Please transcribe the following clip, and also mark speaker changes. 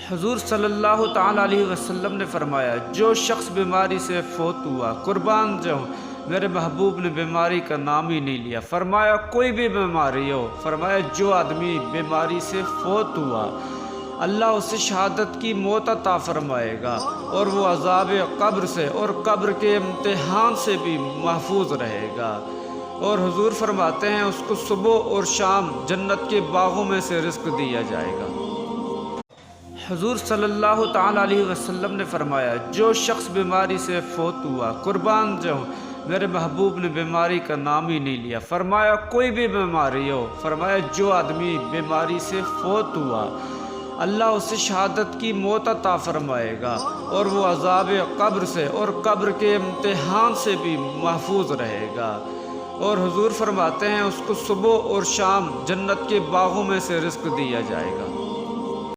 Speaker 1: हुज़ूर सल्लल्लाहु ताला अलैहि वसल्लम ने फरमाया, जो शख्स बीमारी से फोत हुआ, कुर्बान जाऊँ, मेरे महबूब ने बीमारी का नाम ही नहीं लिया। फरमाया कोई भी बीमारी हो, फरमाया जो आदमी बीमारी से फोत हुआ, अल्लाह उसे शहादत की मौत अता फरमाएगा और वो अज़ाब कब्र से और कब्र के इम्तिहान से भी महफूज रहेगा। और हुज़ूर फरमाते हैं उसको सुबह और शाम जन्नत के बागों में से रिज़्क़ दिया जाएगा। हुज़ूर सल्लल्लाहु ताला अलैहि वसल्लम ने फरमाया, जो शख्स बीमारी से फोत हुआ, कुर्बान जाऊँ, मेरे महबूब ने बीमारी का नाम ही नहीं लिया। फरमाया कोई भी बीमारी हो, फरमाया जो आदमी बीमारी से फोत हुआ, अल्लाह उसे शहादत की मौत अता फरमाएगा और वो अज़ाब कब्र से और कब्र के इम्तिहान से भी महफूज रहेगा। और हुज़ूर फरमाते हैं उसको सुबह और शाम जन्नत के बागों में से रिज़्क़ दिया जाएगा।